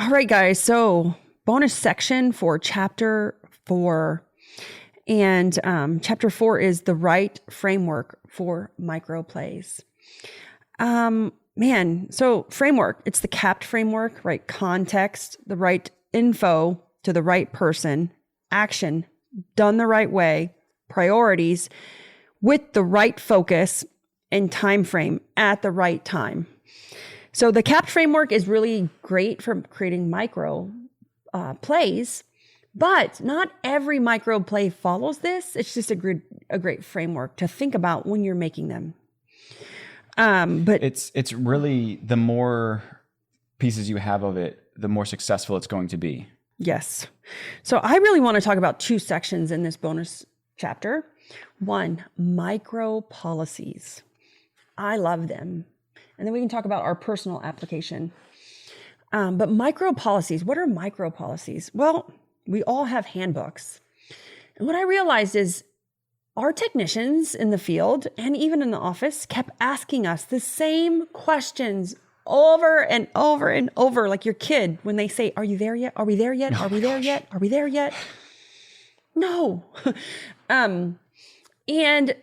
All right, guys. So bonus section for chapter 4. And chapter 4 is the right framework for micro plays. So framework, it's the CAPT framework, right? Context, the right info to the right person, action, done the right way, priorities with the right focus and time frame at the right time. So the CAPT framework is really great for creating micro plays, but not every micro play follows this. It's just a great framework to think about when you're making them. But it's really, the more pieces you have of it, the more successful it's going to be. Yes. So I really want to talk about 2 sections in this bonus chapter. 1, micro policies. I love them. And then we can talk about our personal application. But micro policies, what are micro policies? Well, we all have handbooks. And what I realized is our technicians in the field and even in the office kept asking us the same questions over and over and over, like your kid when they say, "Are you there yet? Are we there yet? Are we there yet? Are we there yet?" No. And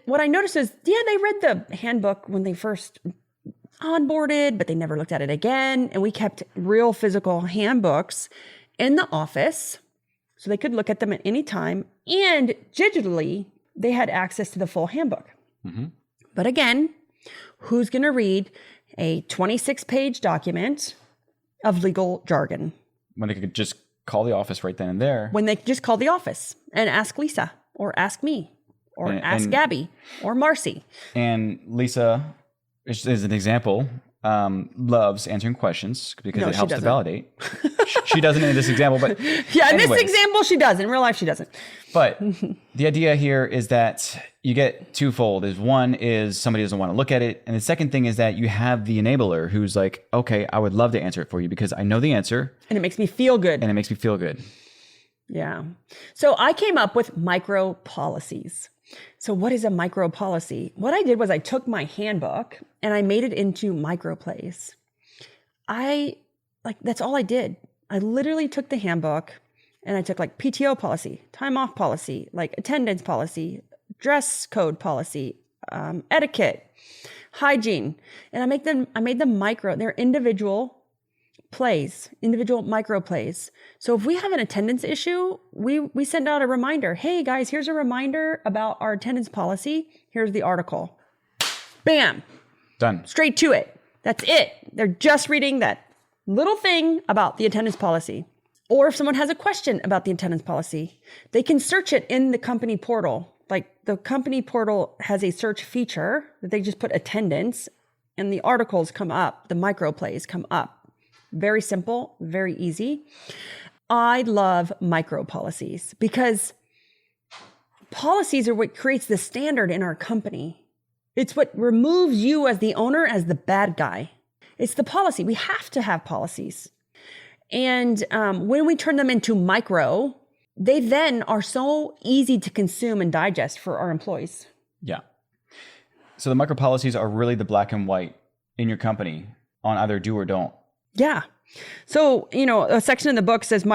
what I noticed is, they read the handbook when they first onboarded, but they never looked at it again. And we kept real physical handbooks in the office so they could look at them at any time. And digitally, they had access to the full handbook. Mm-hmm. But again, who's going to read a 26-page document of legal jargon? When they could just call the office right then and there. When they could just call the office and ask Lisa or ask me or ask Gabby or Marcy. And Lisa, as an example, loves answering questions because it helps to validate. She doesn't in this example, but yeah, in this example she does. In real life, she doesn't. But the idea here is that you get twofold. One is somebody doesn't want to look at it. And the second thing is that you have the enabler who's like, okay, I would love to answer it for you because I know the answer. And it makes me feel good. Yeah. So I came up with micro policies. So what is a micro policy? What I did was I took my handbook and I made it into micro plays. That's all I did. I literally took the handbook and I took like PTO policy, time off policy, like attendance policy, dress code policy, etiquette, hygiene. And I made them micro, they're individual plays, individual micro plays. So if we have an attendance issue, we send out a reminder. Hey guys, here's a reminder about our attendance policy. Here's the article. Bam. Done. Straight to it. That's it. They're just reading that little thing about the attendance policy. Or if someone has a question about the attendance policy, they can search it in the company portal. Like the company portal has a search feature that they just put attendance and the articles come up, the micro plays come up. Very simple, very easy. I love micro policies because policies are what creates the standard in our company. It's what removes you as the owner as the bad guy. It's the policy. We have to have policies. And when we turn them into micro, they then are so easy to consume and digest for our employees. Yeah. So the micro policies are really the black and white in your company on either do or don't. Yeah. So, a section in the book says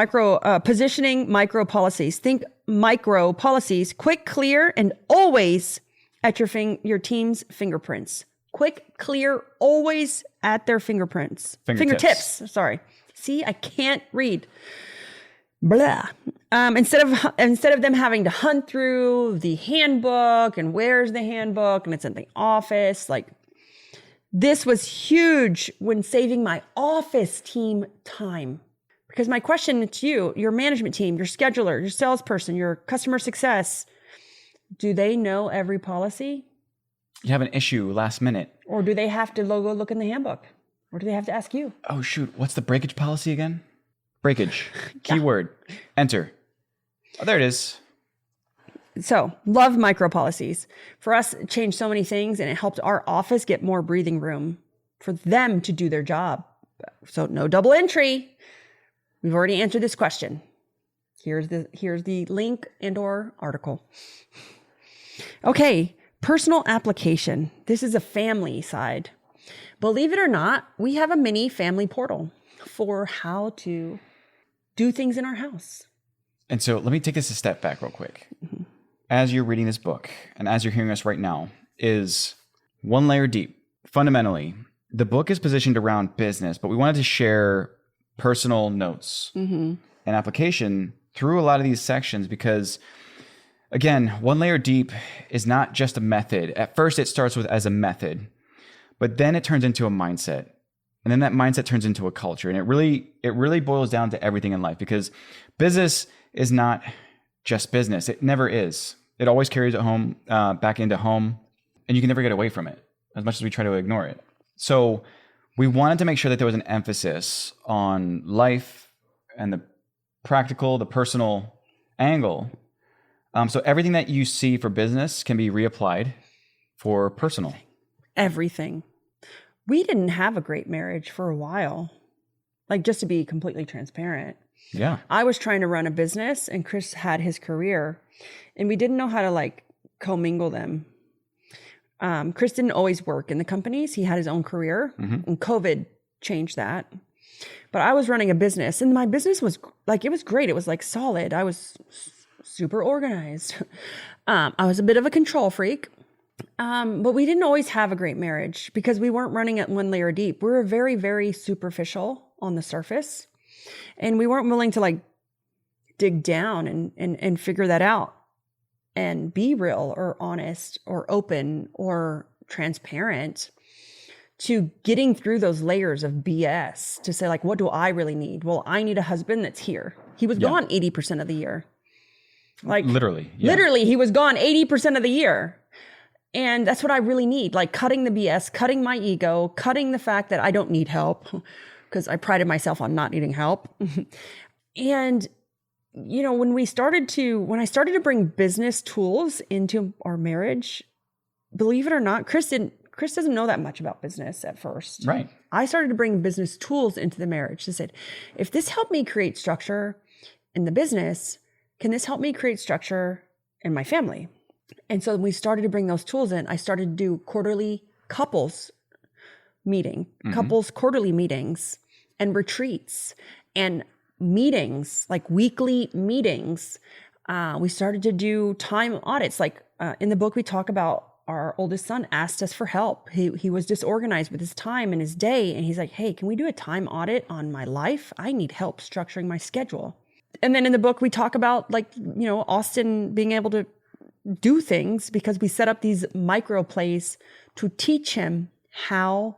positioning micro policies. Think micro policies, quick, clear, and always at your team's fingerprints. Quick, clear, always at their fingerprints. Fingertips. Sorry. See, I can't read. Blah. Instead of them having to hunt through the handbook and where's the handbook and it's in the office, this was huge when saving my office team time. Because my question to you, your management team, your scheduler, your salesperson, your customer success, do they know every policy? You have an issue last minute. Or do they have to go look in the handbook? Or do they have to ask you? Oh, shoot. What's the breakage policy again? Breakage. Keyword. Enter. Oh, there it is. So, love micro policies. For us, it changed so many things and it helped our office get more breathing room for them to do their job. So, no double entry. We've already answered this question. Here's the link and or article. Okay, personal application. This is a family side. Believe it or not, we have a mini family portal. for how to do things in our house. And so let me take this a step back real quick. As you're reading this book and as you're hearing us right now, is one layer deep. Fundamentally, the book is positioned around business, but we wanted to share personal notes and application through a lot of these sections because, again, one layer deep is not just a method. At first, it starts with as a method, but then it turns into a mindset. And then that mindset turns into a culture. And it really boils down to everything in life because business is not just business. It never is. It always carries it home, back into home, and you can never get away from it as much as we try to ignore it. So we wanted to make sure that there was an emphasis on life and the practical, the personal angle. So everything that you see for business can be reapplied for personal. Everything. We didn't have a great marriage for a while. Like, just to be completely transparent. Yeah. I was trying to run a business and Chris had his career and we didn't know how to like commingle them. Chris didn't always work in the companies. He had his own career and COVID changed that. But I was running a business and my business was like, it was great. It was like solid. I was super organized. I was a bit of a control freak. But we didn't always have a great marriage because we weren't running at one layer deep. We were very, very superficial on the surface. And we weren't willing to like dig down and figure that out and be real or honest or open or transparent to getting through those layers of BS to say like, what do I really need? Well, I need a husband that's here. He was gone 80% of the year. Like literally, he was gone 80% of the year. And that's what I really need. Like cutting the BS, cutting my ego, cutting the fact that I don't need help because I prided myself on not needing help. And, you know, when I started to bring business tools into our marriage, believe it or not, Chris doesn't know that much about business at first. Right. I started to bring business tools into the marriage to say, if this helped me create structure in the business, can this help me create structure in my family? And so we started to bring those tools in. I started to do quarterly couples quarterly meetings and retreats and meetings, like weekly meetings. We started to do time audits. Like in the book, we talk about our oldest son asked us for help. He was disorganized with his time and his day. And he's like, hey, can we do a time audit on my life? I need help structuring my schedule. And then in the book, we talk about like, you know, Austin being able to do things because we set up these micro plays to teach him how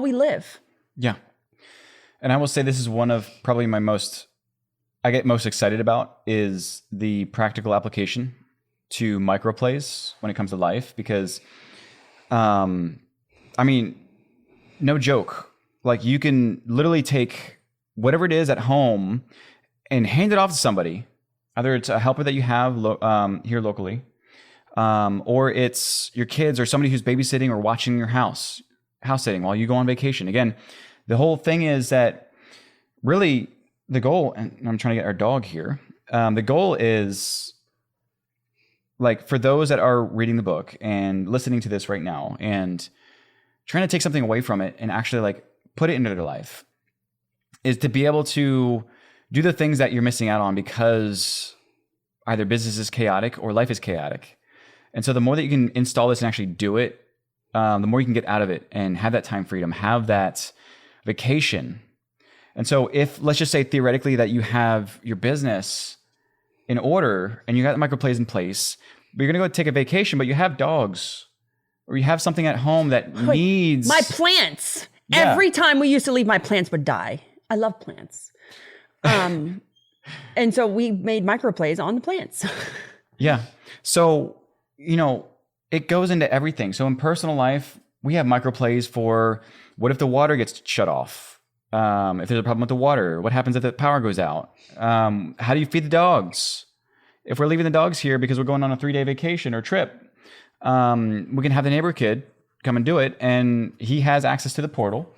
we live. Yeah. And I will say this is one of probably I get most excited about is the practical application to micro plays when it comes to life because, I mean, no joke. Like you can literally take whatever it is at home and hand it off to somebody. Either it's a helper that you have here locally, or it's your kids or somebody who's babysitting or watching your house sitting while you go on vacation. Again, the whole thing is that really the goal, and I'm trying to get our dog here, the goal is like for those that are reading the book and listening to this right now and trying to take something away from it and actually like put it into their life is to be able to do the things that you're missing out on because either business is chaotic or life is chaotic. And so the more that you can install this and actually do it, the more you can get out of it and have that time freedom, have that vacation. And so if, let's just say theoretically that you have your business in order and you got the microplays in place, but you're going to go take a vacation, but you have dogs or you have something at home that needs... My plants. Yeah. Every time we used to leave, my plants would die. I love plants. And so we made microplays on the plants. Yeah. So, you know, it goes into everything. So in personal life, we have microplays for what if the water gets shut off? If there's a problem with the water, what happens if the power goes out? How do you feed the dogs? If we're leaving the dogs here because we're going on a 3-day vacation or trip, we can have the neighbor kid come and do it. And he has access to the portal.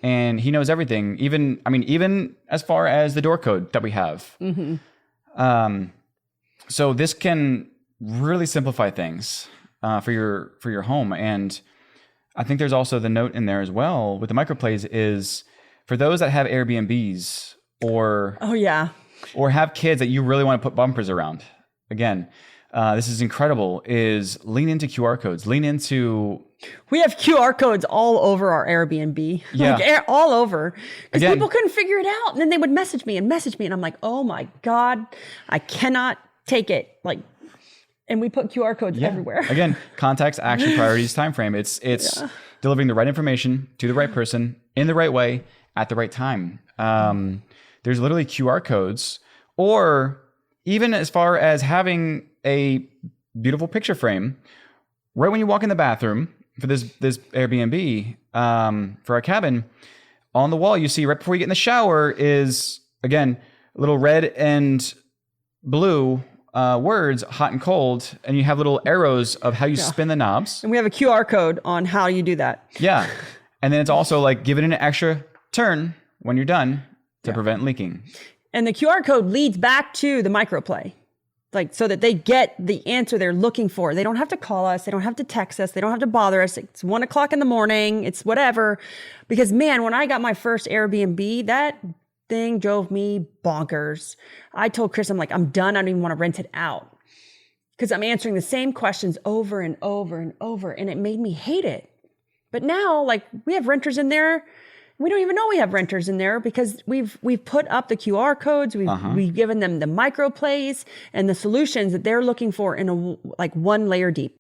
And he knows everything, even as far as the door code that we have. Mm-hmm. So this can really simplify things for your home. And I think there's also the note in there as well with the microplays is for those that have Airbnbs or Oh yeah. or have kids that you really want to put bumpers around, again, this is incredible, is lean into QR codes. Lean into... We have QR codes all over our Airbnb. Yeah. Like all over. Because Again- people couldn't figure it out. And then they would message me. And I'm like, oh my God, I cannot take it. Like, and we put QR codes everywhere. Again, context, action, priorities, time frame. It's delivering the right information to the right person in the right way at the right time. There's literally QR codes, or even as far as having a beautiful picture frame right when you walk in the bathroom for this Airbnb, for our cabin. On the wall, you see right before you get in the shower is, again, little red and blue words, hot and cold, and you have little arrows of how you spin the knobs. And we have a QR code on how you do that. Yeah. And then it's also like give it an extra turn when you're done to prevent leaking. And the QR code leads back to the microplay. Like, so that they get the answer they're looking for. They don't have to call us. They don't have to text us. They don't have to bother us. It's 1 o'clock in the morning. It's whatever. Because man, when I got my first Airbnb, that thing drove me bonkers. I told Chris, I'm like, I'm done. I don't even want to rent it out. Because I'm answering the same questions over and over and over. And it made me hate it. But now, like, we have renters in there. We don't even know we have renters in there because we've put up the QR codes. We've given them the micro plays and the solutions that they're looking for in a like one layer deep.